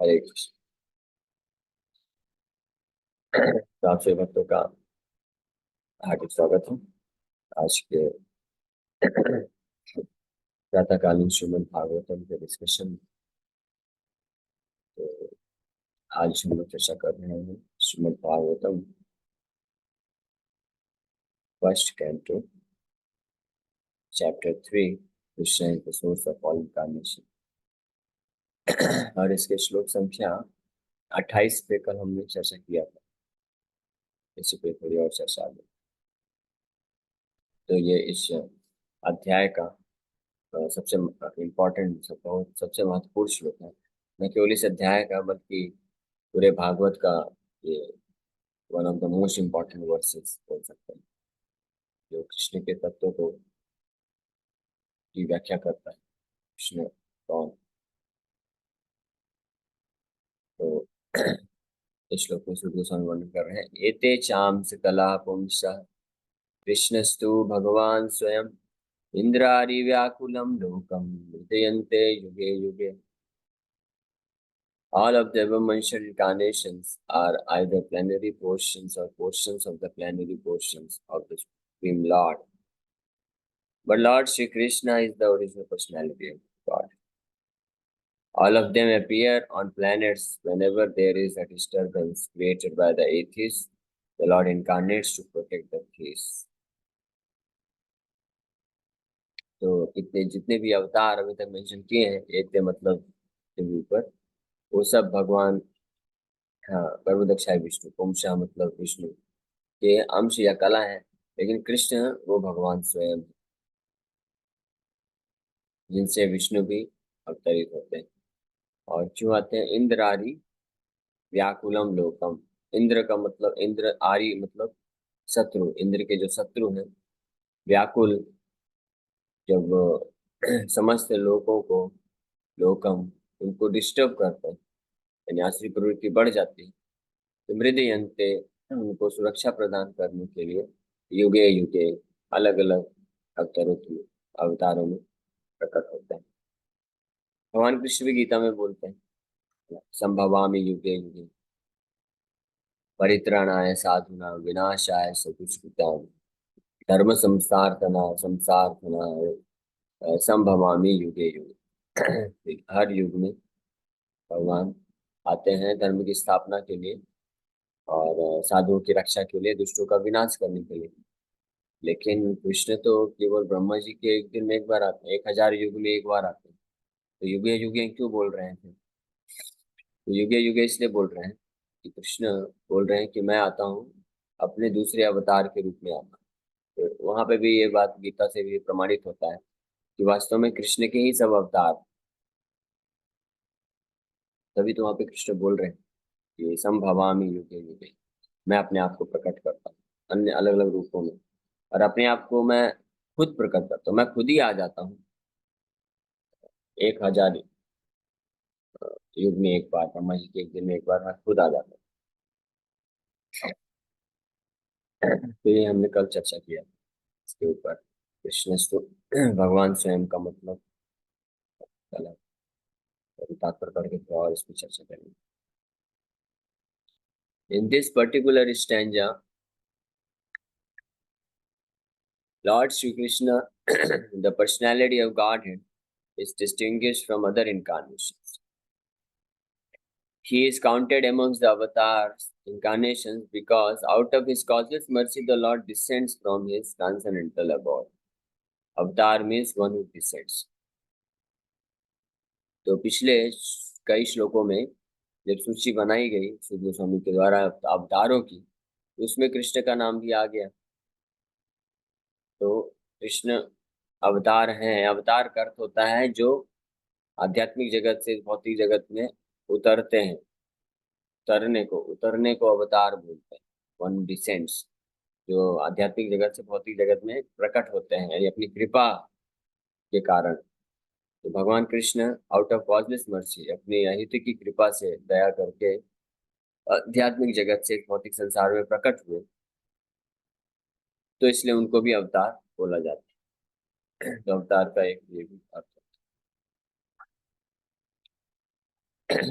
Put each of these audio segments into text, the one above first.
हरे कृष्ण। तो आप सभी भक्तों का हार्दिक स्वागत है आज के प्रातःकालीन श्रीमद् भागवतम के डिस्कशन में। तो आज हम लोग चर्चा कर रहे हैं Shrimad Bhagavatam first canto chapter 3 Krishna is the source of all incarnation. और इसके श्लोक संख्या 28 पे कल हमने चर्चा किया था। इसी पे थोड़ी और चर्चा आगे। तो ये इस अध्याय का सबसे इम्पोर्टेंट सबसे महत्वपूर्ण श्लोक है। न केवल इस अध्याय का बल्कि पूरे भागवत का ये one of the most important versus बोल सकते हैं, जो कृष्ण के तत्व को की व्याख्या करता है। कृष्ण कौन? तो इस श्लोक में सूर्य गोस्वामी वर्णन कर रहे हैं। एते चांस कला पुंसः कृष्णस्तु भगवान स्वयं इंद्रारि व्याकुलम लोकम हृदयन्ते युगे युगे। All of the above-mentioned incarnations are either plenary portions or portions of the plenary portions of the Supreme Lord. But Lord Sri Krishna is the original personality of God. All of them appear on planets whenever there is a disturbance created by the atheists. The Lord incarnates to protect the theists. तो इतने जितने भी अवतार अभी तक mention किए हैं, एक मतलब पृथ्वी पर, वो सब भगवान, हाँ, गर्भदक्षाय विष्णु, पुंसा मतलब विष्णु के अंश या कला है। लेकिन कृष्ण वो भगवान स्वयं है, जिनसे विष्णु भी अवतरित होते हैं। और क्यों आते हैं? इंद्रारी व्याकुलम लोकम। इंद्र का मतलब, इंद्र आरी मतलब शत्रु, इंद्र के जो शत्रु हैं, व्याकुल, जब समस्त लोगों को, लोकम, उनको डिस्टर्ब करते हैं, यानी आश्री प्रवृत्ति बढ़ जाती है, तो मृदयंते, उनको सुरक्षा प्रदान करने के लिए युगे युगे अलग अलग अवतारों में प्रकट होते हैं। भगवान कृष्ण भी गीता में बोलते हैं, संभवामि युगे युगे परित्राणाय साधुना विनाशाय च दुष्कृतां धर्म संसार्थनाय संभवामि युगे युगे। हर युग में भगवान आते हैं धर्म की स्थापना के लिए और साधुओं की रक्षा के लिए, दुष्टों का विनाश करने के लिए। लेकिन कृष्ण तो केवल ब्रह्मा जी के एक दिन में एक बार आते हैं, 1000 युग में एक बार आते हैं। तो युगे युगे क्यों बोल रहे हैं? तो युगे युगे इसलिए बोल रहे हैं कि कृष्ण बोल रहे हैं कि मैं आता हूँ अपने दूसरे अवतार के रूप में आता हूँ। तो वहां पे भी ये बात गीता से भी प्रमाणित होता है कि वास्तव में कृष्ण के ही सब अवतार। तभी तो वहां पे कृष्ण बोल रहे हैं कि संभवामि युगे युगे, मैं अपने आप को प्रकट करता हूँ अन्य अलग अलग रूपों में, और अपने आप को मैं खुद प्रकट करता हूँ। मैं खुद ही आ जाता हूँ 1000 युग में एक बार, ब्रह्मा जी के एक दिन में एक बार मैं खुद आ जाता हूँ। तो ये हमने कल चर्चा किया इसके ऊपर। कृष्ण भगवान स्वयं का मतलब अलग तात्पर्य करके थोड़ा और इस पर चर्चा करेंगे। In this particular stanza, Lord Sri Krishna, the personality of Godhead, is distinguished from other incarnations. He is counted amongst the avatars, incarnations, because out of his causeless mercy, the Lord descends from his transcendental abode. Avatar means one who descends. तो पिछले कई श्लोकों में जब सूची बनाई गई सूर्य गोस्वामी के द्वारा अवतारों की, तो उसमें कृष्ण का नाम भी आ गया। तो कृष्ण अवतार हैं। अवतार का अर्थ होता है जो आध्यात्मिक जगत से भौतिक जगत में उतरते हैं। उतरने को अवतार बोलते हैं। वन डिसेंड्स, जो आध्यात्मिक जगत से भौतिक जगत में प्रकट होते हैं, यानी अपनी कृपा के कारण। तो भगवान Krishna out of causeless mercy, अपनी अहित की कृपा से, दया करके आध्यात्मिक जगत से भौतिक संसार में प्रकट हुए, तो इसलिए उनको भी अवतार बोला जाता है। तो अवतार का एक ये भी अर्थ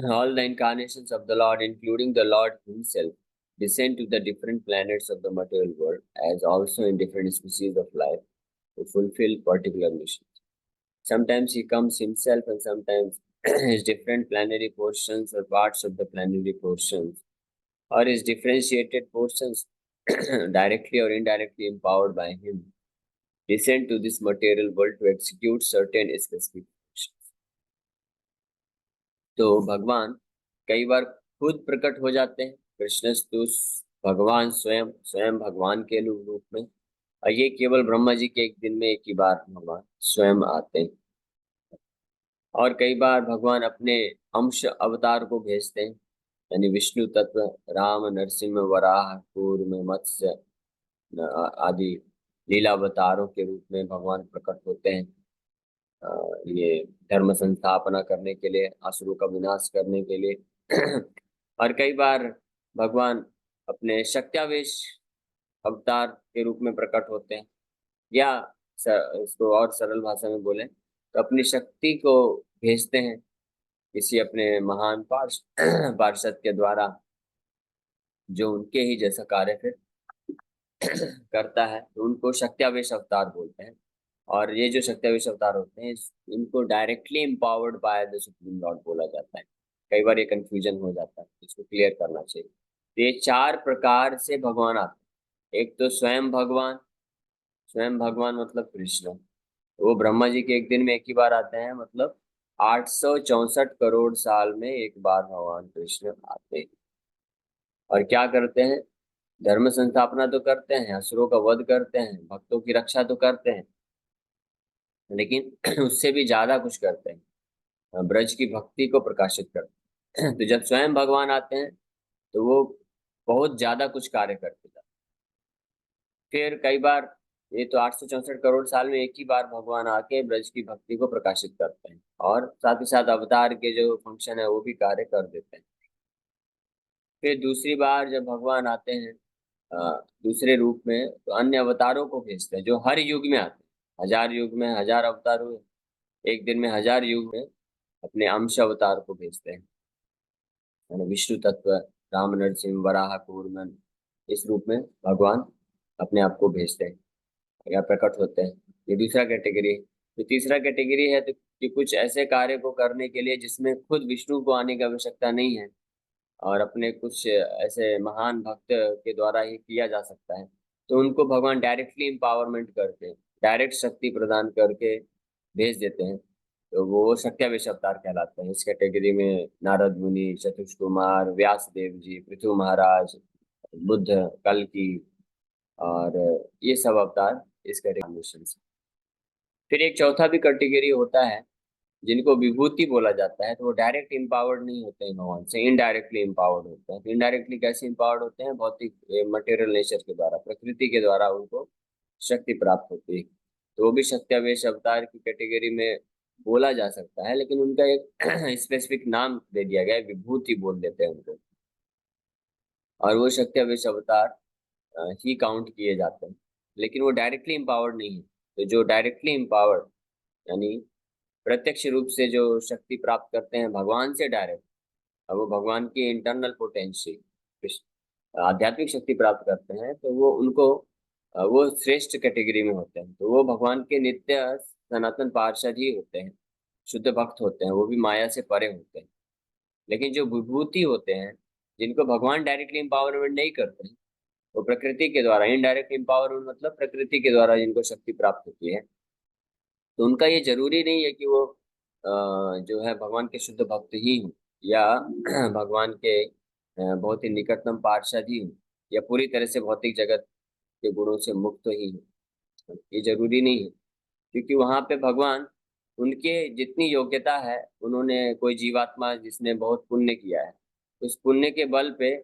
All the incarnations of the Lord, including the Lord himself, descend to the different planets of the material world, as also in different species of life, to fulfill particular missions. Sometimes he comes himself, and sometimes his different planetary portions or parts of the planetary portions, or his differentiated portions, directly or indirectly empowered by him, descend to this material world to execute certain specific missions. तो भगवान कई बार खुद प्रकट हो जाते हैं, कृष्णस्तु भगवान स्वयं स्वयं भगवान के रूप में, और ये केवल ब्रह्मा जी के एक दिन में एक ही बार भगवान स्वयं आते हैं। और कई बार भगवान अपने अंश अवतार को भेजते हैं, यानी विष्णु तत्व, राम, नरसिंह, वराह, कूर्म, मत्स्य आदि लीला अवतारों के रूप में भगवान प्रकट होते हैं। ये धर्म संस्थापना करने के लिए, असुरों का विनाश करने के लिए। और कई बार भगवान अपने शक्त्यावेश अवतार के रूप में प्रकट होते हैं, या इसको और सरल भाषा में बोलें तो अपनी शक्ति को भेजते हैं किसी अपने महान पार्षद के द्वारा, जो उनके ही जैसा कार्य फिर करता है, तो उनको शक्त्यावेश अवतार बोलते हैं। और ये जो शक्त्यावेश अवतार होते हैं, इनको directly empowered by the supreme Lord बोला जाता है। कई बार ये कंफ्यूजन हो जाता है, इसको क्लियर करना चाहिए। तो ये 4 प्रकार से भगवान आते हैं। एक तो स्वयं भगवान, स्वयं भगवान मतलब कृष्ण, वो ब्रह्मा जी के एक दिन में एक ही बार आते हैं, मतलब 864 करोड़ साल में एक बार भगवान कृष्ण आते हैं। और क्या करते हैं? धर्म संस्थापना तो करते हैं, असुरों का वध करते हैं, भक्तों की रक्षा तो करते हैं, लेकिन उससे भी ज्यादा कुछ करते हैं, ब्रज की भक्ति को प्रकाशित करते हैं। तो जब स्वयं भगवान आते हैं तो वो बहुत ज्यादा कुछ कार्य करते हैं। फिर कई बार, ये तो 864 करोड़ साल में एक ही बार भगवान आके ब्रज की भक्ति को प्रकाशित करते हैं, और साथ ही साथ अवतार के जो फंक्शन है वो भी कार्य कर देते हैं। फिर दूसरी बार जब भगवान आते हैं दूसरे रूप में, तो अन्य अवतारों को भेजते हैं जो हर युग में आते हैं। 1000 युग में 1000 अवतार हुए, एक दिन में 1000 युग में अपने अंश अवतार को भेजते हैं, यानी विष्णु तत्व, राम, नरसिंह, वराह, कूर्मन, इस रूप में भगवान अपने आप को भेजते हैं या प्रकट होते हैं। ये दूसरा कैटेगरी है। तो तीसरा कैटेगरी है तो कि कुछ ऐसे कार्य को करने के लिए जिसमें खुद विष्णु को आने की आवश्यकता नहीं है, और अपने कुछ ऐसे महान भक्त के द्वारा ही किया जा सकता है, तो उनको भगवान डायरेक्टली एम्पावरमेंट करके, डायरेक्ट शक्ति प्रदान करके भेज देते हैं। तो वो शक्त्यावेश अवतार कहलाते हैं। इस कैटेगरी में नारद मुनि, चतुष कुमार, व्यास देव जी, पृथु महाराज, बुद्ध, कल्कि, और ये सब अवतार इस कैटेगरी में से। फिर एक चौथा भी कैटेगरी होता है जिनको विभूति बोला जाता है, तो वो डायरेक्ट एम्पावर्ड नहीं होते हैं भगवान से, इनडायरेक्टली एम्पावर्ड होते हैं। तो इनडायरेक्टली कैसे एम्पावर्ड होते हैं? भौतिक मटेरियल नेचर के द्वारा, प्रकृति के द्वारा उनको शक्ति प्राप्त होती है। तो वो भी शक्त्यावेश अवतार की कैटेगरी में बोला जा सकता है, लेकिन उनका एक स्पेसिफिक नाम दे दिया गया है, विभूति बोल देते हैं उनको, और वो शक्त्यावेश अवतार ही काउंट किए जाते हैं, लेकिन वो डायरेक्टली एम्पावर्ड नहीं है। तो जो डायरेक्टली एम्पावर्ड, यानी प्रत्यक्ष रूप से जो शक्ति प्राप्त करते हैं भगवान से डायरेक्ट, अब वो भगवान की इंटरनल पोटेंशियल आध्यात्मिक शक्ति प्राप्त करते हैं, तो वो उनको वो श्रेष्ठ कैटेगरी में होते हैं। तो वो भगवान के नित्य सनातन पार्षद ही होते हैं, शुद्ध भक्त होते हैं, वो भी माया से परे होते हैं। लेकिन जो विभूति होते हैं, जिनको भगवान डायरेक्टली एम्पावरमेंट नहीं करते हैं, वो प्रकृति के द्वारा, इनडायरेक्ट एम्पावरमेंट मतलब प्रकृति के द्वारा जिनको शक्ति प्राप्त होती है, तो उनका ये जरूरी नहीं है कि वो जो है भगवान के शुद्ध भक्त ही हों, या भगवान के बहुत ही निकटतम पार्षद ही हों, या पूरी तरह से भौतिक जगत के गुणों से मुक्त ही हों। ये जरूरी नहीं है, क्योंकि वहां पे भगवान, उनके जितनी योग्यता है, उन्होंने, कोई जीवात्मा जिसने बहुत पुण्य किया है, उस पुण्य के बल पे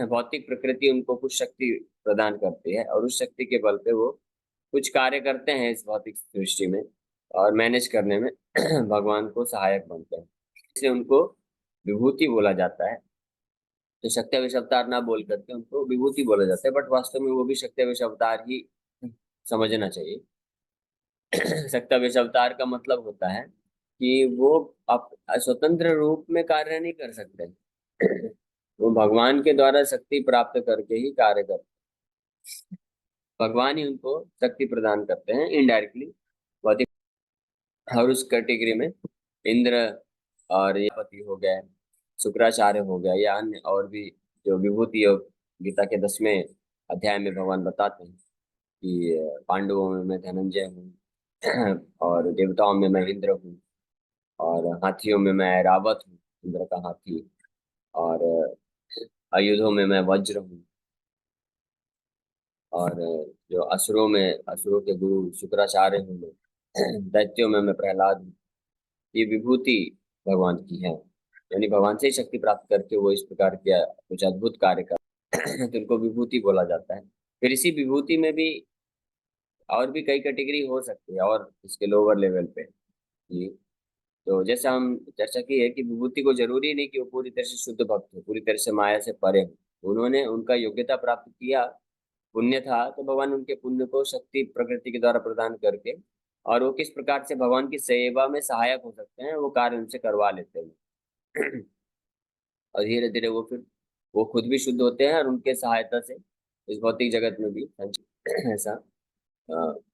भौतिक प्रकृति उनको कुछ शक्ति प्रदान करती है, और उस शक्ति के बल पे वो कुछ कार्य करते हैं इस भौतिक सृष्टि में, और मैनेज करने में भगवान को सहायक बनते हैं, इसलिए उनको विभूति बोला जाता है। तो शक्त्यावेश अवतार ना बोल करके उनको विभूति बोला जाता है, बट वास्तव में वो भी शक्त्यावेश अवतार ही समझना चाहिए। शक्त्यावेश अवतार का मतलब होता है कि वो स्वतंत्र रूप में कार्य नहीं कर सकते। वो भगवान के द्वारा शक्ति प्राप्त करके ही कार्य करते हैं। भगवान ही उनको शक्ति प्रदान करते हैं इनडायरेक्टली। और उस कैटेगरी में इंद्र और ये पति हो गए, शुक्राचार्य हो गया, या अन्य और भी जो विभूति योग गीता के 10वें अध्याय में भगवान बताते हैं कि पांडवों में मैं धनंजय हूँ और देवताओं में मैं इंद्र हूँ और हाथियों में मैं रावत हूँ, इंद्र का हाथी। और आयुधों में मैं वज्र हूँ। और जो असुरों के गुरु शुक्राचार्य हूँ मैं। दैत्यों में मैं प्रहलाद हूँ। ये विभूति भगवान की है, यानी भगवान से ही शक्ति प्राप्त करके वो इस प्रकार के कुछ अद्भुत कार्य कर तो उनको विभूति बोला जाता है। फिर इसी विभूति में भी और भी कई कैटेगरी हो सकती है और इसके लोअर लेवल पे जी। तो जैसे हम चर्चा की है कि विभूति को जरूरी नहीं कि वो पूरी तरह से शुद्ध भक्त हो, पूरी तरह से माया से परे हो। उन्होंने उनका योग्यता प्राप्त किया, पुण्य था, तो भगवान उनके पुण्य को शक्ति प्रकृति के द्वारा प्रदान करके और वो किस प्रकार से भगवान की सेवा में सहायक हो सकते हैं वो कार्य उनसे करवा लेते हैं। और धीरे धीरे वो खुद भी शुद्ध होते हैं और उनके सहायता से इस भौतिक जगत में भी ऐसा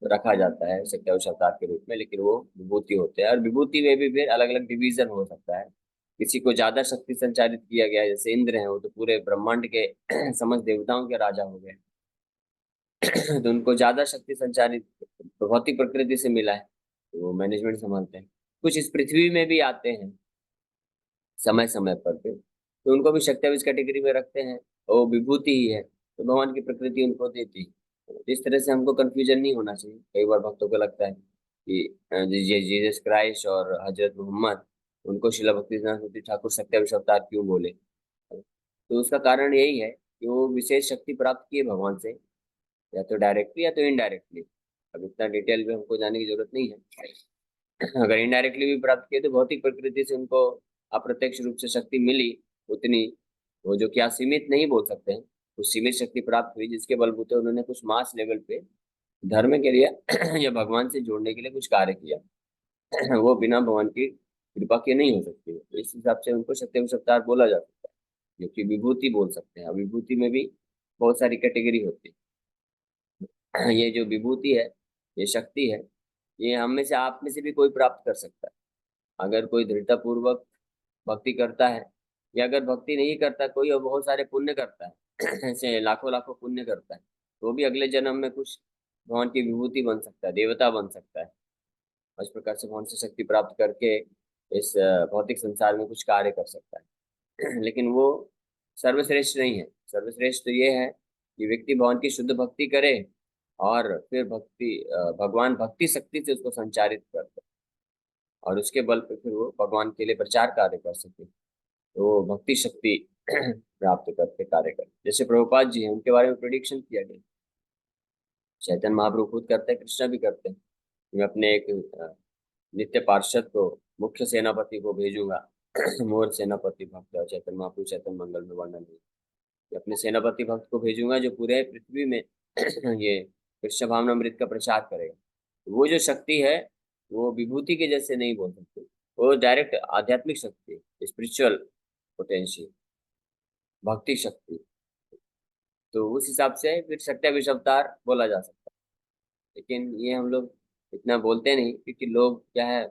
रखा जाता है सत्यावश अवतार के रूप में। लेकिन वो विभूति होते हैं और विभूति में भी फिर अलग अलग डिवीजन हो सकता है। किसी को ज्यादा शक्ति संचारित किया गया है, जैसे इंद्र हैं, वो तो पूरे ब्रह्मांड के समस्त देवताओं के राजा हो गए। तो उनको ज्यादा शक्ति संचारित भौतिक प्रकृति से मिला है, तो वो मैनेजमेंट संभालते हैं। कुछ इस पृथ्वी में भी आते हैं समय समय पर फिर, तो उनको भी शक्ति कैटेगरी में रखते हैं, और वो विभूति ही है, तो भगवान की प्रकृति उनको देती है। तो इस तरह से हमको कंफ्यूजन नहीं होना चाहिए। कई बार भक्तों को लगता है कि ये जीसस क्राइस्ट और हजरत मोहम्मद, उनको शिला भक्ति ठाकुर सत्याविश अवतार क्यों बोले। तो उसका कारण यही है कि वो विशेष शक्ति प्राप्त की है भगवान से, या तो डायरेक्टली या तो इनडायरेक्टली। अब इतना डिटेल में हमको जाने की जरूरत नहीं है। अगर इनडायरेक्टली भी प्राप्त किए तो भौतिक प्रकृति से उनको अप्रत्यक्ष रूप से शक्ति मिली उतनी, वो जो क्या सीमित नहीं बोल सकते हैं, कुछ सीमित शक्ति प्राप्त हुई जिसके बलबूते उन्होंने कुछ मास लेवल पे धर्म के लिए या भगवान से जोड़ने के लिए कुछ कार्य किया। वो बिना भगवान की कृपा के नहीं हो सकती। तो इस हिसाब से उनको सत्यम सत्तार बोला जा सकता है, जो कि विभूति बोल सकते हैं। विभूति में भी बहुत सारी कैटेगरी होती है। ये जो विभूति है, ये शक्ति है, ये हम में से आप में से भी कोई प्राप्त कर सकता है। अगर कोई दृढ़तापूर्वक भक्ति करता है, या अगर भक्ति नहीं करता कोई और बहुत सारे पुण्य करता है, ऐसे लाखों लाखों पुण्य करता है, तो भी अगले जन्म में कुछ भगवान की विभूति बन सकता है, देवता बन सकता है। और इस प्रकार से भगवान से शक्ति प्राप्त करके इस भौतिक संसार में कुछ कार्य कर सकता है। लेकिन वो सर्वश्रेष्ठ नहीं है। सर्वश्रेष्ठ तो ये है कि व्यक्ति भगवान की शुद्ध भक्ति करे और फिर भगवान भक्ति शक्ति से उसको संचारित करते, और उसके बल पे फिर वो भगवान के लिए प्रचार कार्य कर सके, तो वो भक्ति शक्ति प्राप्त करके कार्य करते। जैसे प्रभुपाद जी हैं, उनके बारे में प्रिडिक्शन किया गया। चैतन्य महाप्रभु खुद करते हैं, कृष्णा भी करते हैं। मैं अपने एक नित्य पार्षद को, मुख्य सेनापति को भेजूंगा। मोर सेनापति भक्त और चैतन्य महाप्रभु चैतन्य मंगल में वर्णन है। मैं अपने सेनापति भक्त को भेजूंगा जो पूरे पृथ्वी में ये कृष्ण भावनामृत का प्रचार करेगा। वो जो शक्ति है वो विभूति के जैसे नहीं बोल सकते, वो डायरेक्ट आध्यात्मिक शक्ति, स्पिरिचुअल पोटेंशियल, भक्ति शक्ति। तो उस हिसाब से फिर सत्याविश अवतार बोला जा सकता है। लेकिन ये हम लोग इतना बोलते नहीं, क्योंकि लोग क्या है,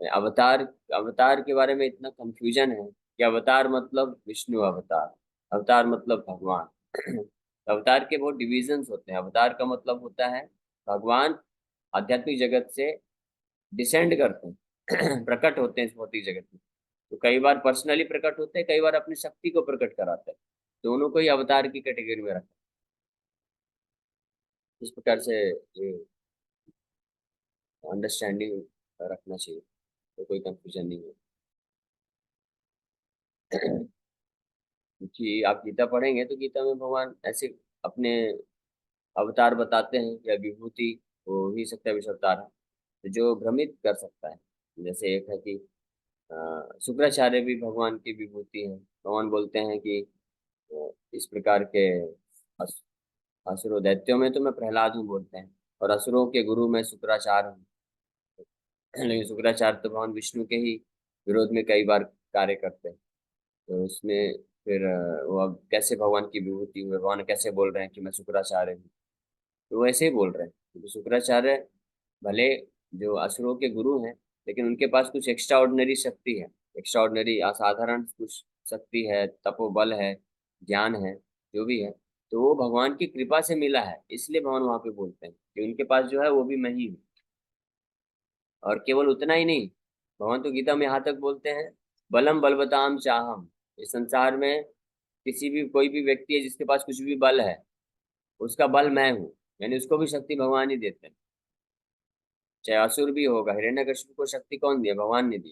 अवतार अवतार के बारे में इतना कंफ्यूजन है कि अवतार मतलब विष्णु अवतार, अवतार मतलब भगवान। अवतार के बहुत डिविजन्स होते हैं। अवतार का मतलब होता है भगवान आध्यात्मिक जगत से डिसेंड करते हैं, प्रकट होते हैं इस भौतिक जगत में। तो कई बार पर्सनली प्रकट होते हैं, कई बार अपनी शक्ति को प्रकट कराते हैं। दोनों को ही अवतार की कैटेगरी में रखा है। इस प्रकार से ये अंडरस्टैंडिंग रखना चाहिए, तो कोई कंफ्यूजन नहीं है। कि आप गीता पढ़ेंगे तो गीता में भगवान ऐसे अपने अवतार बताते हैं या विभूति, वो ही सत्याविश अवतार है, तो जो भ्रमित कर सकता है। जैसे एक है कि शुक्राचार्य भी भगवान की विभूति है। भगवान बोलते हैं कि इस प्रकार के अस- असुरों दैत्यों में तो मैं प्रहलाद हूँ बोलते हैं, और असुरों के गुरु में शुक्राचार्य हूँ। लेकिन शुक्राचार्य तो भगवान विष्णु के ही विरोध में कई बार कार्य करते हैं। तो उसमें फिर वो अब कैसे भगवान की विभूति हुई, भगवान कैसे बोल रहे हैं कि मैं शुक्राचार्य हूँ। तो वो ऐसे ही बोल रहे हैं क्योंकि शुक्राचार्य भले जो असुरों के गुरु हैं, लेकिन उनके पास कुछ एक्स्ट्रा ऑर्डिनरी शक्ति है, एक्स्ट्रा ऑर्डिनरी असाधारण कुछ शक्ति है, तपोबल है, ज्ञान है, जो भी है। तो वो भगवान की कृपा से मिला है, इसलिए भगवान वहां पे बोलते हैं कि उनके पास जो है वो भी मैं ही हूँ। और केवल उतना ही नहीं, भगवान तो गीता में यहाँ तक बोलते हैं, बलम बलवताम चाहम। इस संसार में किसी भी कोई भी व्यक्ति है जिसके पास कुछ भी बल है, उसका बल मैं हूँ। यानी उसको भी शक्ति भगवान ही देते हैं। चाहे असुर भी होगा, हिरण्यकशिपु को शक्ति कौन दिया? भगवान ने दी।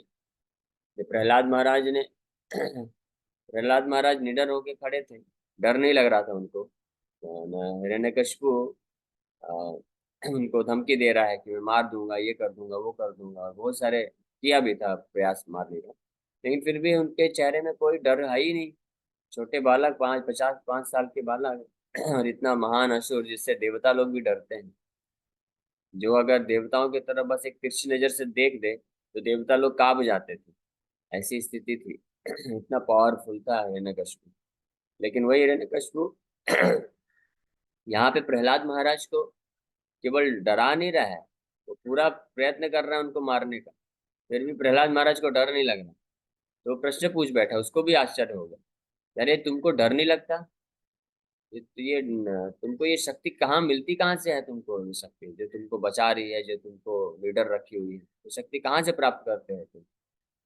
ये प्रहलाद महाराज ने प्रहलाद महाराज निडर होके खड़े थे, डर नहीं लग रहा था उनको। हिरण्यकशिपु अ, उनको धमकी दे रहा है कि मैं मार दूंगा, ये कर दूंगा, वो कर दूंगा, और बहुत सारे किया भी था प्रयास मारने का। लेकिन फिर भी उनके चेहरे में कोई डर है ही नहीं। छोटे बालक, 5 साल के बालक, और इतना महान असुर जिससे देवता लोग भी डरते हैं, जो अगर देवताओं की तरफ बस एक तिरछी नजर से देख दे तो देवता लोग कांप जाते थे। ऐसी स्थिति थी। इतना पावरफुल था हिरण्यकशिपु। लेकिन वही हिरण्यकशिपु यहाँ पे प्रहलाद महाराज को केवल डरा नहीं रहा है, वो पूरा प्रयत्न कर रहा है उनको मारने का। फिर भी प्रहलाद महाराज को डर नहीं लग रहा। तो वो प्रश्न पूछ बैठा, उसको भी आश्चर्य हो गया, अरे तुमको डर नहीं लगता? तुमको ये शक्ति कहाँ मिलती, कहाँ से है तुमको ये शक्ति जो तुमको बचा रही है, जो तुमको लीडर रखी हुई है, ये शक्ति कहाँ से प्राप्त करते हैं तुम?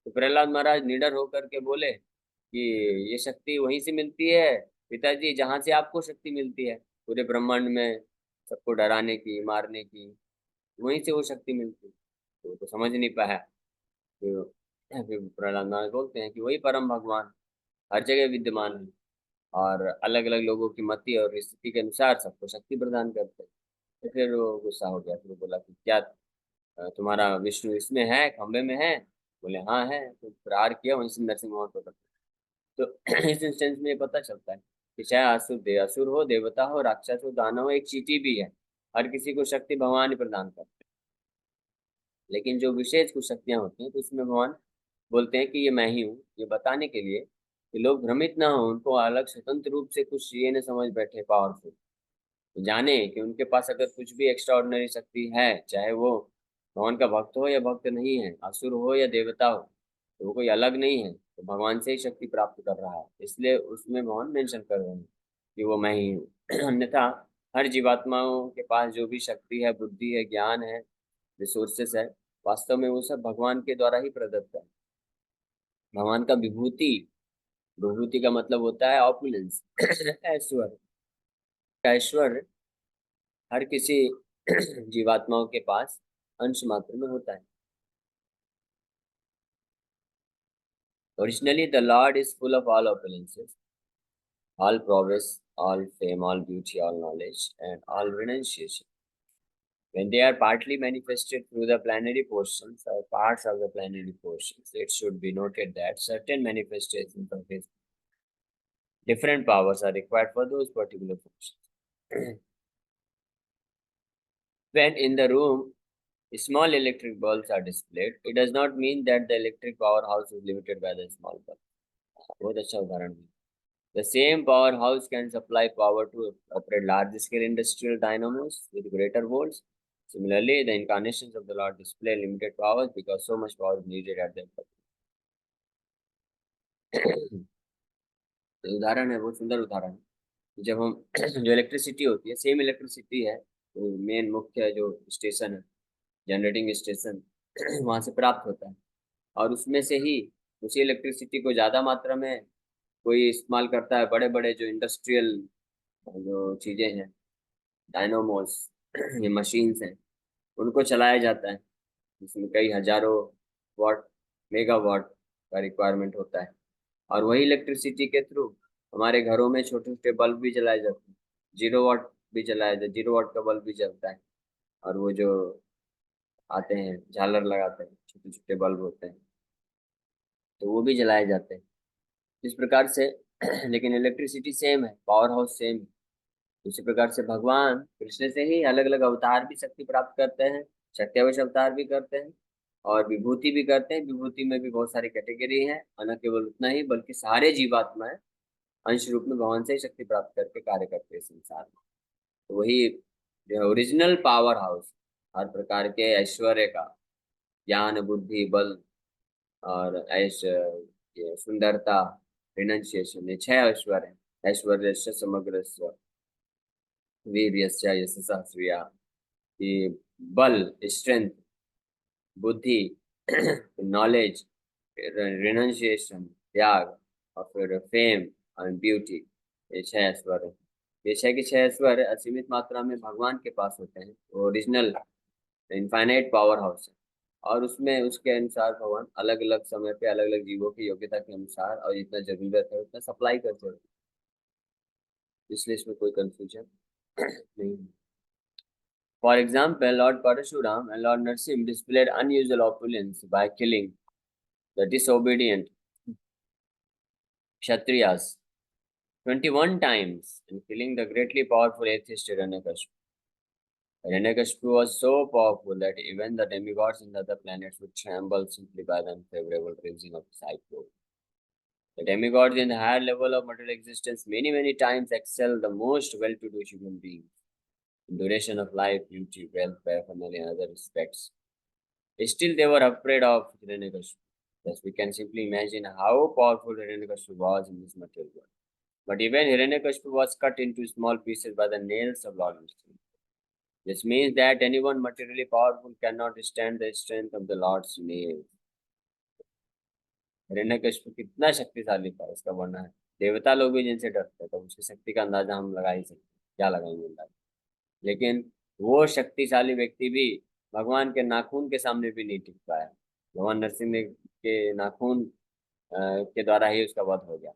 तो प्रहलाद महाराज निडर होकर के बोले कि ये शक्ति वहीं से मिलती है पिताजी जहाँ से आपको शक्ति मिलती है, पूरे ब्रह्मांड में सबको डराने की, मारने की, वहीं से वो शक्ति मिलती है। तो वो तो समझ नहीं पाया। तो फिर प्रहलाद महाराज बोलते हैं कि वही परम भगवान हर जगह विद्यमान है, और अलग अलग लोगों की मति और स्थिति के अनुसार सबको शक्ति प्रदान करते हैं। तो फिर वो गुस्सा हो गया, फिर वो बोला कि क्या तुम्हारा विष्णु इसमें है, खंबे में है? बोले हाँ है। तो प्रहार किया, वहीं से नरसिंह भगवान को पकड़ा। तो इस इंस्टेंस में ये पता चलता है कि चाहे असुर हो, देवता हो, राक्षस हो, दानव हो, एक चींटी भी है, हर किसी को शक्ति भगवान ही प्रदान करते हैं। लेकिन जो विशेष कुछ शक्तियां होती हैं तो उसमें भगवान बोलते हैं कि ये मैं ही हूँ, ये बताने के लिए कि लोग भ्रमित ना हो, उनको अलग स्वतंत्र रूप से कुछ ये न समझ बैठे पावरफुल, जाने कि उनके पास अगर कुछ भी एक्स्ट्रा ऑर्डिनरी शक्ति है, चाहे वो भगवान का भक्त हो या भक्त नहीं है, असुर हो या देवता हो, तो वो कोई अलग नहीं है, तो भगवान से ही शक्ति प्राप्त कर रहा है। इसलिए उसमें भगवान मेंशन कर रहे हैं कि वो मैं ही हूँ। अन्यथा हर जीवात्माओं के पास जो भी शक्ति है, बुद्धि है, ज्ञान है, रिसोर्सेस है, वास्तव में वो सब भगवान के द्वारा ही प्रदत्त है। भगवान का विभूति, विभूति का मतलब होता है ऑपुलेंस, ऐश्वर्य। ऐश्वर्य हर किसी जीवात्माओं के पास अंश मात्र में होता है। Originally, the Lord is full of all opulences, all prowess, all fame, all beauty, all knowledge, and all renunciation. When they are partly manifested through the plenary portions or parts of the plenary portions, it should be noted that certain manifestations of his different powers are required for those particular functions. When in the room small electric bulbs are displayed, it does not mean that the electric powerhouse is limited by the small bulb. बहुत अच्छा उदाहरण है। The same powerhouse can supply power to operate large-scale industrial dynamos with greater volts. Similarly, the incarnations of the Lord display limited powers because so much power is needed at their birth. तो उदाहरण है, बहुत सुंदर उदाहरण है। जब हम जो इलेक्ट्रिसिटी होती है, सेम इलेक्ट्रिसिटी है, तो मेन मुख्य जो स्टेशन है, जनरेटिंग स्टेशन, वहां से प्राप्त होता है। और उसमें से ही उसी इलेक्ट्रिसिटी को ज़्यादा मात्रा में कोई इस्तेमाल करता है, बड़े बड़े जो इंडस्ट्रियल जो चीज़ें हैं, डायनोमोस, ये मशीन्स हैं, उनको चलाया जाता है, जिसमें कई हजारों वाट, मेगावाट का रिक्वायरमेंट होता है। और वही इलेक्ट्रिसिटी के थ्रू हमारे घरों में छोटे छोटे बल्ब भी जलाए जाते हैं। 0 वाट भी जलाया जाता है, 0 वाट का बल्ब भी जलता है। और वो जो आते हैं झालर लगाते हैं, छोटे छोटे बल्ब होते हैं, तो वो भी जलाए जाते हैं। इस प्रकार से लेकिन इलेक्ट्रिसिटी सेम है, पावर हाउस सेम है। इसी प्रकार से भगवान कृष्ण से ही अलग अलग अवतार भी शक्ति प्राप्त करते हैं, सत्यावश अवतार भी करते हैं, और विभूति भी करते हैं। विभूति में भी बहुत सारी कैटेगरी है, और न केवल उतना ही बल्कि सारे जीवात्माएं अंश रूप में भगवान से ही शक्ति प्राप्त करके कार्य करते हैं संसार में। तो वही जो है ओरिजिनल पावर हाउस, हर प्रकार के ऐश्वर्य का, ज्ञान बुद्धि बल और ये सुंदरता, रिनंसिएशन, ये 6 ऐश्वर्य है। ऐश्वर्य समग्र वीर्यस्य यशसः श्रिया, ये बल स्ट्रेंथ, बुद्धि नॉलेज, रिनंसिएशन त्याग, और फिर फेम और ब्यूटी, ये 6 ऐश्वर्य। ये 6 के 6 ऐश्वर्य असीमित मात्रा में भगवान के पास होते हैं, वो ओरिजिनल इनफाइनाइट पावर हाउस है। और उसमें उसके अनुसार भगवान अलग अलग समय पे अलग अलग जीवों की योग्यता के अनुसार और जितना जरूरत है उतना सप्लाई करते हैं, इसलिए इसमें कोई कंफ्यूजन नहीं है। For example, Lord Parashuram and Lord Narsim displayed unusual opulence by killing the disobedient Kshatriyas 21 times and killing the greatly powerful atheist Hiranyakashipu. Hiranyakashipu was so powerful that even the demigods in the other planets would tremble simply by the unfavorable raising of his eyebrow. The demigods in the higher level of material existence many times excel the most well-to-do human beings in duration of life, beauty, wealth, paraphernalia, and other respects. Still, they were afraid of Hiranyakashipu. Thus, we can simply imagine how powerful Hiranyakashipu was in this material world. But even Hiranyakashipu was cut into small pieces by the nails of Lord Vishnu. This means that anyone materially powerful cannot stand the strength of the Lord's nails. Hiranyakashipu कितना शक्तिशाली था, इसका वर्णन है। देवता लोग भी जिनसे डरते हैं, तो उसकी शक्ति का अंदाजा हम लगा ही सकते हैं, क्या लगाएंगे अंदाजा। लेकिन वो शक्तिशाली व्यक्ति भी भगवान के नाखून के सामने भी नहीं टिक पाया। भगवान नरसिंह के नाखून के द्वारा ही उसका वध हो गया।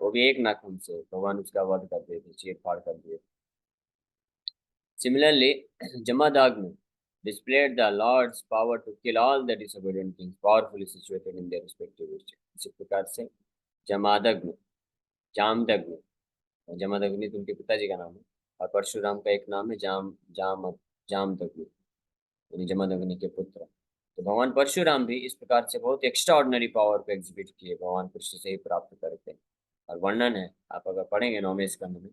वो भी एक नाखून से भगवान उसका वध कर दिए थे, चीर फाड़ कर दिए। Similarly, Jamadagni displayed the Lord's power to kill all the disobedient kings powerfully situated in their respective regions. इसी प्रकार से जमादग्नि, जामदग्नि, जमादग्नि तो उनके पिताजी का नाम है, और परशुराम का एक नाम है जामदग्नि, यानी जमादग्नि के पुत्र। तो भगवान परशुराम भी इस प्रकार से बहुत एक्स्ट्रा ऑर्डिनरी पावर को एग्जिबिट किए, भगवान कृष्ण से ही प्राप्त करते। और वर्णन है, आप अगर पढ़ेंगे 9वें स्कंद में,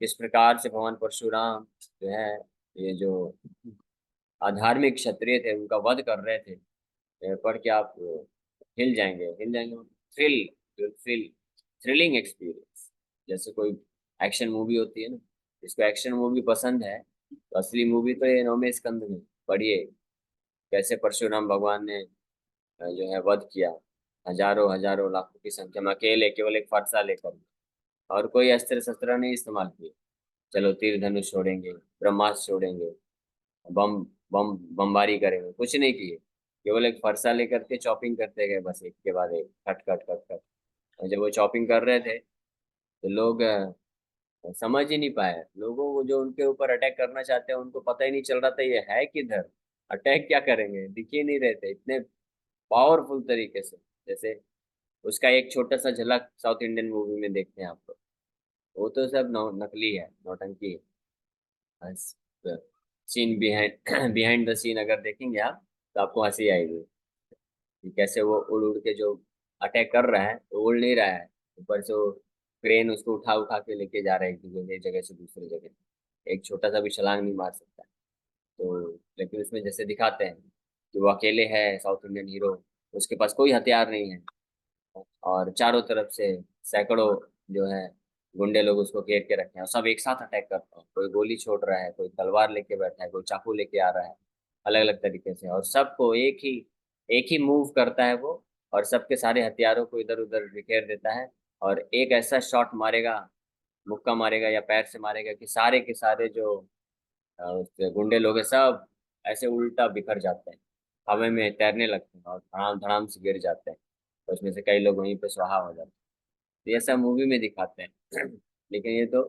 किस प्रकार से भगवान परशुराम जो है, ये जो अधार्मिक क्षत्रिय थे उनका वध कर रहे थे। पढ़ के आप हिल जाएंगे। Thrill thrilling experience. जैसे कोई एक्शन मूवी होती है ना, जिसको एक्शन मूवी पसंद है तो असली मूवी तो ये 9वें स्कंद में पढ़िए, कैसे परशुराम भगवान ने जो है वध किया, हजारों हजारों लाखों की संख्या में अकेले केवल एक फरसा लेकर, और कोई अस्त्र शस्त्र नहीं इस्तेमाल किए। चलो तीर धनुष छोड़ेंगे, ब्रह्मास्त्र छोड़ेंगे, बम बम बमबारी करेंगे, कुछ नहीं किए। केवल एक फरसा लेकर के चॉपिंग करते गए, बस एक के बाद एक, कट कट कट कट। और जब वो चॉपिंग कर रहे थे तो लोग समझ ही नहीं पाए। लोगों को जो उनके ऊपर अटैक करना चाहते हैं उनको पता ही नहीं चल रहा था ये है किधर, अटैक क्या करेंगे, दिख ही नहीं रहे थे इतने पावरफुल तरीके से। जैसे उसका एक छोटा सा झलक साउथ इंडियन मूवी में देखते हैं आप लोग, वो तो सब नकली है, नौटंकी है। Scene behind behind the scene अगर देखेंगे आप तो आपको हंसी आएगी कि कैसे वो उड़ उड़ के जो अटैक कर रहा है वो उड़ नहीं रहा है, ऊपर से वो क्रेन उसको उठा उठा के लेके जा रहा है एक जगह से दूसरी जगह। एक छोटा सा भी छलांग नहीं मार सकता। तो लेकिन उसमें जैसे दिखाते हैं कि वो अकेले है साउथ इंडियन हीरो, उसके पास कोई हथियार नहीं है, और चारों तरफ से सैकड़ों जो है गुंडे लोग उसको घेर के रखे हैं, और सब एक साथ अटैक करते हैं। कोई गोली छोड़ रहा है, कोई तलवार लेके बैठा है, कोई चाकू लेके आ रहा है, अलग अलग तरीके से, और सबको एक ही मूव करता है वो, और सबके सारे हथियारों को इधर उधर बिखेर देता है। और एक ऐसा शॉट मारेगा, मुक्का मारेगा या पैर से मारेगा कि सारे के सारे जो उसके गुंडे लोग हैं सब ऐसे उल्टा बिखर जाते हैं, हवा में तैरने लगते हैं और धड़ाम धड़ाम से गिर जाते हैं। तो उसमें से कई लोग वहीं पे स्वाहा हो जाते हैं। तो ये सब मूवी में दिखाते हैं लेकिन ये तो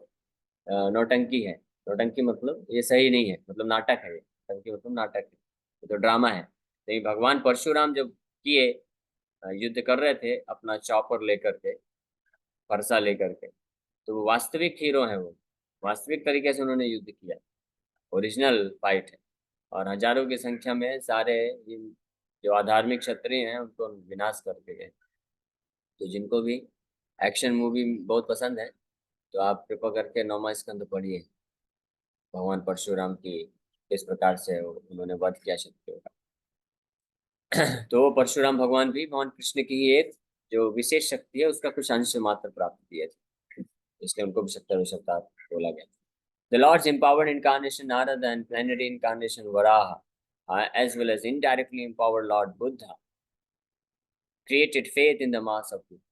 नौटंकी है। नौटंकी मतलब ये सही नहीं है, मतलब नाटक है, ये नौटंकी मतलब नाटक है, ये तो ड्रामा है। तो ये भगवान परशुराम जब किए, युद्ध कर रहे थे अपना चॉपर लेकर के, फरसा लेकर के, तो वो वास्तविक हीरो है, वो वास्तविक तरीके से उन्होंने युद्ध किया, ओरिजिनल फाइट है। और हजारों की संख्या में सारे इन जो अधार्मिक क्षत्रिय हैं उनको विनाश करके गए। तो जिनको भी एक्शन मूवी बहुत पसंद है तो आप कृपा करके नौमा स्कंद पढ़िए, भगवान परशुराम की किस प्रकार से उन्होंने वध किया शत्रुओं का। तो परशुराम भगवान भी भगवान कृष्ण की ही एक जो विशेष शक्ति है उसका कुछ अंश मात्र प्राप्त किए थे, इसलिए उनको भी सत्तर अवतार बोला गया। The Lord's empowered incarnation Narada and plenary incarnation Varaha, as well as indirectly empowered Lord Buddha, created faith in the mass of people.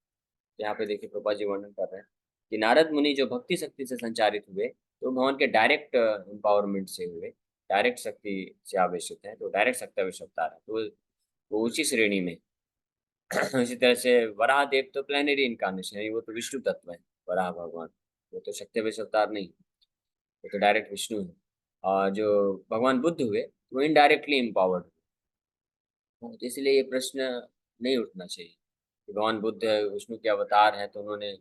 यहाँ पे देखिए प्रभुपाद जी वर्णन कर रहे हैं कि नारद मुनि जो भक्ति शक्ति से संचारित हुए तो भगवान के डायरेक्ट एम्पावरमेंट से हुए, डायरेक्ट शक्ति से आवेशित है, तो डायरेक्ट शक्ति अवतार है, तो वो ऊंची श्रेणी में। इसी तरह से वराह देव तो प्लेनरी इनकारनेशन है, वो तो विष्णु तत्व है। वराह भगवान वो तो शक्ति अवतार नहीं, वो तो डायरेक्ट विष्णु है। और जो भगवान बुद्ध हुए वो इनडायरेक्टली एम्पावर्ड, तो इसलिए ये प्रश्न नहीं उठना चाहिए कि भगवान बुद्ध विष्णु के अवतार हैं तो उन्होंने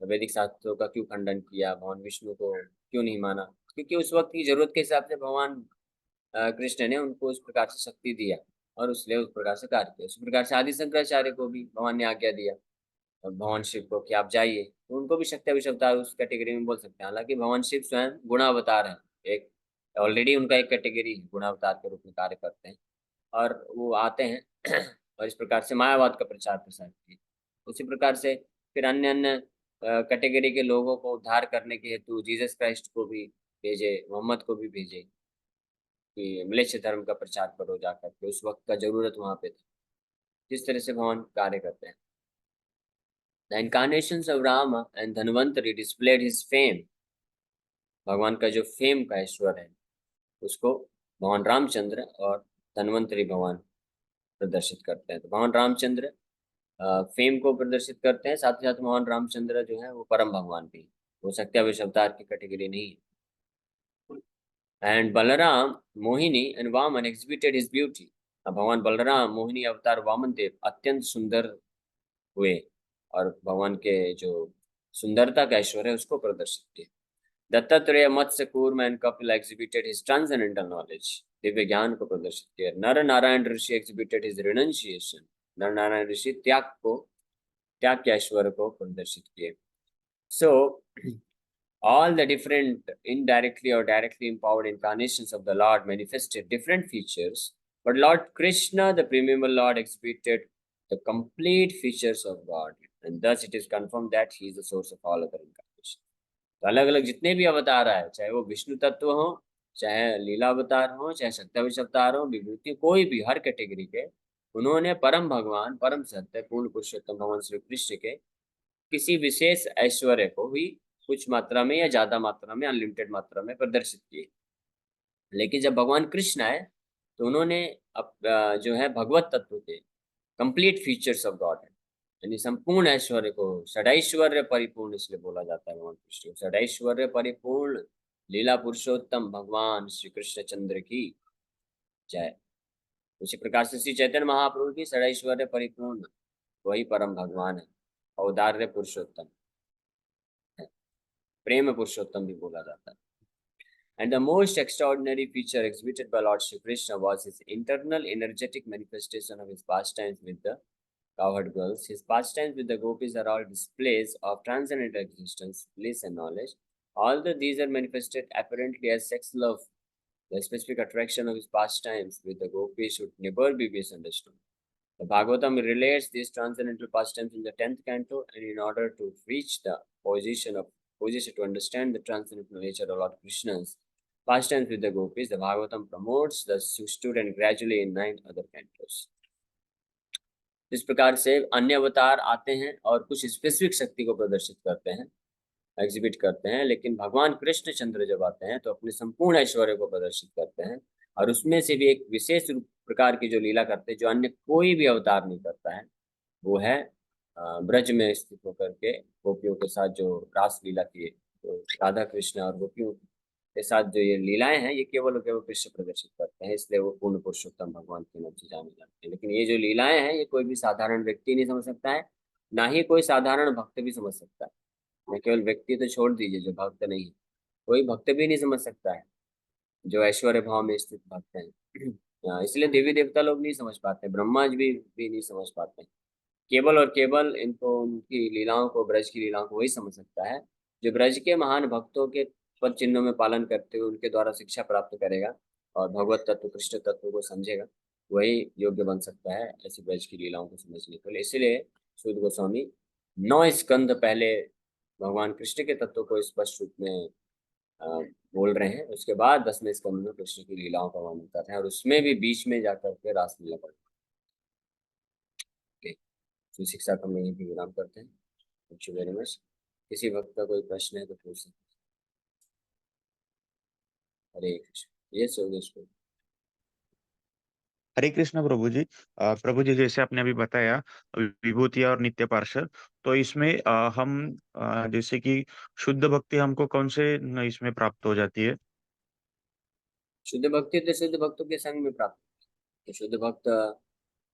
वैदिक शास्त्रों का क्यों खंडन किया, भगवान विष्णु को क्यों नहीं माना। क्योंकि उस वक्त की जरूरत के हिसाब से भगवान कृष्ण ने उनको उस प्रकार से शक्ति दिया और उसने उस प्रकार से कार्य किया। उस प्रकार से आदि शंकराचार्य को भी भगवान ने आज्ञा दिया और भगवान शिव को कि आप जाइए, तो उनको भी शक्ति अवतार उस कैटेगरी में बोल सकते हैं। हालांकि भगवान शिव स्वयं गुणावतार है, एक ऑलरेडी उनका एक कैटेगरी गुणावतार के रूप में कार्य करते हैं और वो आते हैं और इस प्रकार से मायावाद का प्रचार प्रसार किए। उसी प्रकार से फिर अन्य अन्य कैटेगरी के लोगों को उद्धार करने के हेतु जीसस क्राइस्ट को भी भेजे, मोहम्मद को भी भेजे कि मलेच्छ धर्म का प्रचार करो जाकर के, उस वक्त का जरूरत वहां पे था। जिस तरह से भगवान कार्य करते हैं। The incarnations of Ram and Dhanvantari displayed his fame, भगवान का जो फेम का ईश्वर है उसको भगवान रामचंद्र और धन्वंतरी भगवान प्रदर्शित करते हैं। तो भगवान रामचंद्र फेम को प्रदर्शित करते हैं, साथ ही साथ भगवान रामचंद्र जो है वो परम भगवान भी, वो सत्याविश अवतार की कैटेगरी नहीं है। And Balram Mohini and Vaman exhibited his beauty, भगवान बलराम मोहिनी अवतार वामन देव अत्यंत सुंदर हुए और भगवान के जो सुंदरता का ऐश्वर्य है उसको प्रदर्शित किया। Dattatreya Matsya Kurma and Kapil exhibited his transcendental knowledge, दिव्य ज्ञान को प्रदर्शित किया। Nar Narayan Rishi exhibited his renunciation, Nar Narayan ऋषि त्याग के ऐश्वर्य को प्रदर्शित किए। सो all the different indirectly or directly empowered incarnations of the Lord manifested different features, but Lord Krishna, the primeval Lord, exhibited the complete features of God, and thus it is confirmed that he is the source of all other incarnations. तो अलग अलग जितने भी अवतार आए, चाहे वो विष्णु तत्व हो, चाहे लीला अवतार हो, चाहे सत्याविश अवतार हो, विभूति, कोई भी हर कैटेगरी के, उन्होंने परम भगवान, परम सत्य, पूर्ण पुरुषोत्तम भगवान श्री कृष्ण के किसी विशेष ऐश्वर्य को भी कुछ मात्रा में या ज्यादा मात्रा में, अनलिमिटेड मात्रा में प्रदर्शित किए। लेकिन जब भगवान कृष्ण आए तो उन्होंने जो है भगवत तत्व के कंप्लीट फीचर्स ऑफ गॉड है, यानी संपूर्ण ऐश्वर्य को, षडैश्वर्य परिपूर्ण इसलिए बोला जाता है भगवान कृष्ण, षडैश्वर्य परिपूर्ण लीला पुरुषोत्तम भगवान श्री कृष्ण चंद्र की जय। उसी प्रकार से श्री चैतन्य महाप्रभु की षडैश्वर्य परिपूर्ण वही परम भगवान है, औदार्य पुरुषोत्तम है, प्रेम पुरुषोत्तम भी बोला जाता है। And the most extraordinary feature exhibited by Lord Shri Krishna was his internal energetic manifestation of his pastimes with the cowherd girls. His pastimes with the gopis are all displays of transcendental existence, bliss, and knowledge. Although these are manifested apparently as sex love, the specific attraction of his pastimes with the gopis should never be misunderstood. The Bhagavatam relates these transcendental pastimes in the 10th canto, and in order to reach the position to understand the transcendental nature of Lord Krishna's pastimes with the gopis, the Bhagavatam promotes the student gradually in 9 other cantos. इस प्रकार से अन्य अवतार आते हैं और कुछ specific शक्ति को प्रदर्शित करते हैं, एग्जिबिट करते हैं, लेकिन भगवान कृष्ण चंद्र जब आते हैं तो अपने संपूर्ण ऐश्वर्य को प्रदर्शित करते हैं और उसमें से भी एक विशेष प्रकार की जो लीला करते हैं जो अन्य कोई भी अवतार नहीं करता है, वो है ब्रज में स्थित होकर के गोपियों के साथ जो रास लीला किए, तो राधा कृष्ण और गोपियों के साथ जो ये लीलाएं हैं ये केवल कृष्ण प्रदर्शित करते हैं, इसलिए वो पूर्ण पुरुषोत्तम भगवान के नाम से जाने जाते हैं। लेकिन ये जो लीलाएं हैं ये कोई भी साधारण व्यक्ति नहीं समझ सकता है, ना ही कोई साधारण भक्त भी समझ सकता है। मैं केवल व्यक्ति तो छोड़ दीजिए, जो भक्त नहीं है, कोई भक्त भी नहीं समझ सकता है। जो ऐश्वर्य भाव में स्थित भक्त हैं। इसलिए देवी देवता लोग नहीं समझ पाते, ब्रह्मा जी भी नहीं समझ पाते। केवल और केवल इनको उनकी लीलाओं को, ब्रज की लीलाओं को वही समझ सकता है जो ब्रज के महान भक्तों के पद चिन्हों में पालन करते हुए उनके द्वारा शिक्षा प्राप्त करेगा और भगवत तत्व, कृष्ण तत्व को समझेगा। वही योग्य बन सकता है ऐसी ब्रज की लीलाओं को समझने के लिए। इसलिए सूत गोस्वामी 9 स्कंद पहले भगवान कृष्ण के तत्व को स्पष्ट रूप में अ, बोल रहे हैं। उसके बाद 10वें स्कंद में कृष्ण की लीलाओं का वर्णन कर रहे हैं, और उसमें भी बीच में जाकर के रासलीला करते हैं। तो शिक्षा को हम यहीं पे विराम करते हैं। Thank you very much. किसी वक्त का कोई प्रश्न है तो पूछ सकते हैं। हरे कृष्ण। ये योगेश को। हरे कृष्ण प्रभु जी। प्रभु जी, जैसे आपने अभी बताया विभूति और नित्य पार्षद, तो इसमें हम जैसे कि शुद्ध भक्ति हमको कौन से इसमें प्राप्त हो जाती है? शुद्ध भक्ति तो शुद्ध भक्तों के संग में प्राप्त होती है। तो शुद्ध भक्त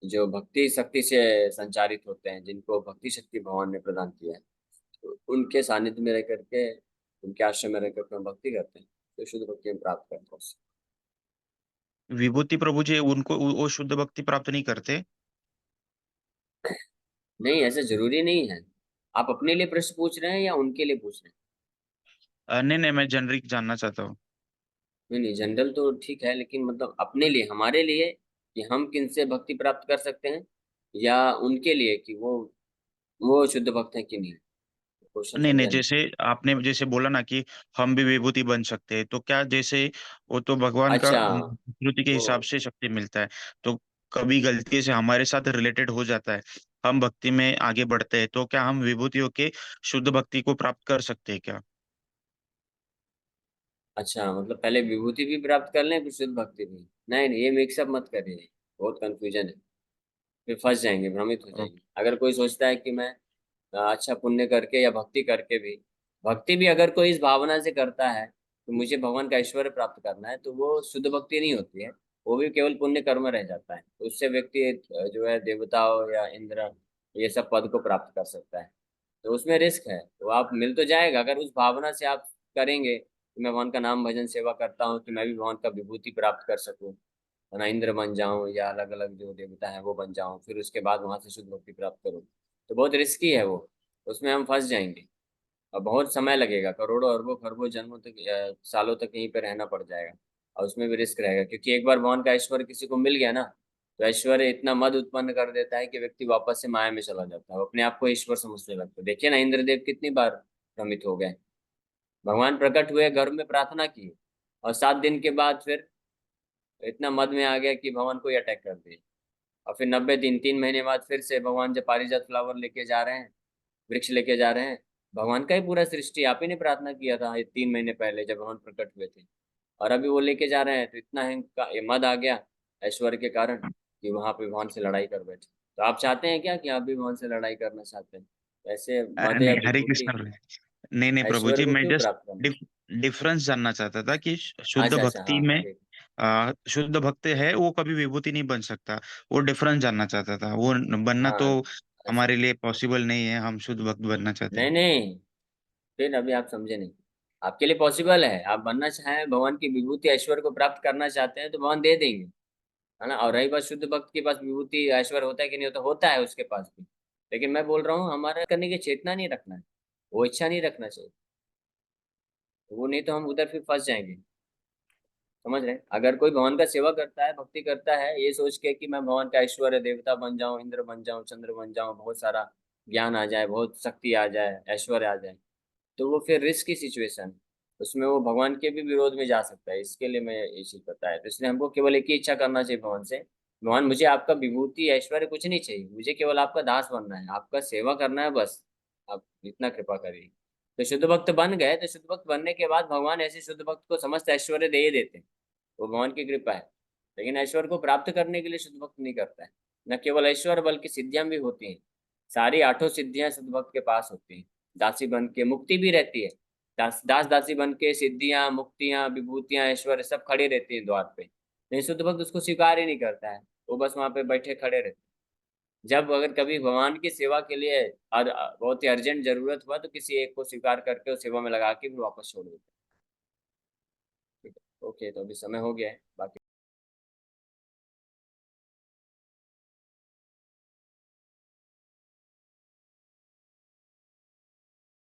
जो भक्ति शक्ति से संचारित होते हैं, जिनको भक्ति शक्ति भगवान ने प्रदान किया है, तो उनके सानिध्य में रह करके, उनके आश्रम में रह करके हम भक्ति करते हैं, तो शुद्ध भक्ति हम प्राप्त करते हैं उससे। विभूति प्रभु जी, उनको वो शुद्ध भक्ति प्राप्त नहीं करते? नहीं, ऐसा जरूरी नहीं है। आप अपने लिए प्रश्न पूछ रहे हैं या उनके लिए पूछ रहे हैं? नहीं नहीं, मैं जनरिक जानना चाहता हूँ। नहीं नहीं, जनरल तो ठीक है, लेकिन मतलब अपने लिए, हमारे लिए, कि हम किनसे भक्ति प्राप्त कर सकते हैं, या उनके लिए कि वो शुद्ध भक्त है कि नहीं। क्वेश्चन नहीं नहीं, समझा नहीं। जैसे आपने जैसे बोला ना कि हम भी विभूति बन सकते हैं, तो क्या जैसे वो तो भगवान का अच्छा। श्रुति के वो हिसाब से शक्ति मिलता है, तो कभी गलती से हमारे साथ रिलेटेड हो जाता है, हम भक्ति में आगे बढ़ते हैं, तो क्या हम विभूतियों के शुद्ध भक्ति को प्राप्त कर सकते हैं क्या? अच्छा, मतलब पहले विभूति भी प्राप्त कर लें फिर शुद्ध भक्ति भी? नहीं नहीं, ये मिक्सअप मत करिए, बहुत कंफ्यूजन है। फिर फंस जाएंगे, भ्रमित हो जाएंगे। ओके। अगर कोई सोचता है कि मैं अच्छा पुण्य करके या भक्ति करके भी, भक्ति भी अगर कोई इस भावना से करता है तो मुझे भगवान का ऐश्वर्य प्राप्त करना है, तो वो शुद्ध भक्ति नहीं होती है। वो भी केवल पुण्य कर्म रह जाता है। तो उससे व्यक्ति जो है देवताओं या इंद्र, ये सब पद को प्राप्त कर सकता है। तो उसमें रिस्क है, तो आप मिल तो जाएगा अगर उस भावना से आप करेंगे कि मैं भगवान का नाम भजन सेवा करता हूँ तो मैं भी भगवान का विभूति प्राप्त कर सकूं, है ना, इंद्र बन जाऊं या अलग अलग जो देवता है वो बन जाऊं, फिर उसके बाद वहां से शुद्ध भक्ति प्राप्त करूं। तो बहुत रिस्की है वो, उसमें हम फंस जाएंगे और बहुत समय लगेगा, करोड़ों अरबों खरबों जन्मों तक, सालों तक यहीं पे रहना पड़ जाएगा। और उसमें भी रिस्क रहेगा, क्योंकि एक बार भगवान का ऐश्वर्य किसी को मिल गया ना, तो ऐश्वर्य इतना मद उत्पन्न कर देता है कि व्यक्ति वापस से माया में चला जाता है, वो अपने आप को ईश्वर समझने लगता है। देखिए ना, इंद्रदेव कितनी बार भ्रमित हो गए। भगवान प्रकट हुए, गर्भ में प्रार्थना की, और 7 दिन के बाद फिर इतना मद में आ गया कि भगवान को ही अटैक कर दिया। और फिर 90 दिन, 3 महीने बाद फिर से भगवान जब पारिजात फ्लावर लेके जा रहे हैं, वृक्ष लेके जा रहे हैं, भगवान का ही पूरा सृष्टि, आप ही ने प्रार्थना किया था ये 3 महीने पहले जब भगवान प्रकट हुए थे, और अभी वो लेके जा रहे हैं, तो इतना ये मद आ गया ऐश्वर्य के कारण कि वहां पे भगवान से लड़ाई कर बैठे। तो आप चाहते हैं क्या कि आप भी भगवान से लड़ाई करना चाहते हैं? ऐसे मद या नहीं, हरे विभूति, कृष्ण। नहीं नहीं प्रभु ऐश्वर्य जी, को मैं क्यों जस्ट प्राप्त करना? डिफरेंस जानना चाहता था कि शुद्ध अच्छा अच्छा, भक्ति हाँ में ठीक। शुद्ध भक्त है वो कभी विभूति नहीं बन सकता। वो डिफरेंस जानना चाहता था, वो बनना तो हाँ, अच्छा। हमारे लिए पॉसिबल नहीं है, हम शुद्ध भक्त बनना चाहते नहीं हैं। नहीं, फिर अभी आप समझे नहीं। आपके लिए पॉसिबल है, आप बनना चाहें, भगवान की विभूति ऐश्वर्य को प्राप्त करना चाहते हैं तो भगवान दे देंगे, है ना। और रही बात शुद्ध भक्त के पास विभूति ऐश्वर्य होता है कि नहीं होता, होता है उसके पास भी। लेकिन मैं बोल रहा हूँ हमारा करने की चेतना नहीं रखना है, वो इच्छा नहीं रखना चाहिए। तो वो नहीं तो हम उधर फिर फंस जाएंगे। समझ रहे हैं? अगर कोई भगवान का सेवा करता है, भक्ति करता है, ये सोच के कि मैं भगवान का ऐश्वर्य, देवता बन जाऊं, इंद्र बन जाऊं, चंद्र बन जाऊं, बहुत सारा ज्ञान आ जाए, बहुत शक्ति आ जाए, ऐश्वर्य आ जाए, तो वो फिर रिस्क की सिचुएशन, उसमें वो भगवान के भी विरोध में जा सकता है। इसके लिए मैं ये चीज बताया। तो इसलिए हमको केवल एक ही इच्छा करना चाहिए भगवान से, भगवान मुझे आपका विभूति ऐश्वर्य कुछ नहीं चाहिए, मुझे केवल आपका दास बनना है, आपका सेवा करना है बस। आप इतना कृपा करिए। तो शुद्ध भक्त बन गए, तो शुद्ध भक्त बनने के बाद भगवान ऐसे शुद्ध भक्त को समस्त ऐश्वर्य दे ही देते हैं। वो भगवान की कृपा है। लेकिन ऐश्वर्य को प्राप्त करने के लिए शुद्ध भक्त नहीं करता है। न केवल ऐश्वर्य बल्कि सिद्धियां भी होती हैं। सारी 8 सिद्धियां शुद्ध भक्त के पास होती हैं। दासी बन के मुक्ति भी रहती है। दास दासी बन के सिद्धियां, मुक्तियां, विभूतियां, ऐश्वर्य सब खड़ी रहती हैं द्वार पे, लेकिन शुद्ध भक्त उसको स्वीकार ही नहीं करता है। वो बस वहां पे बैठे खड़े रहते हैं। जब अगर कभी भगवान की सेवा के लिए बहुत ही अर्जेंट जरूरत हुआ तो किसी एक को स्वीकार करके उस सेवा में लगा के फिर वापस छोड़ देते हैं। ओके, तो अभी समय हो गया है, बाकी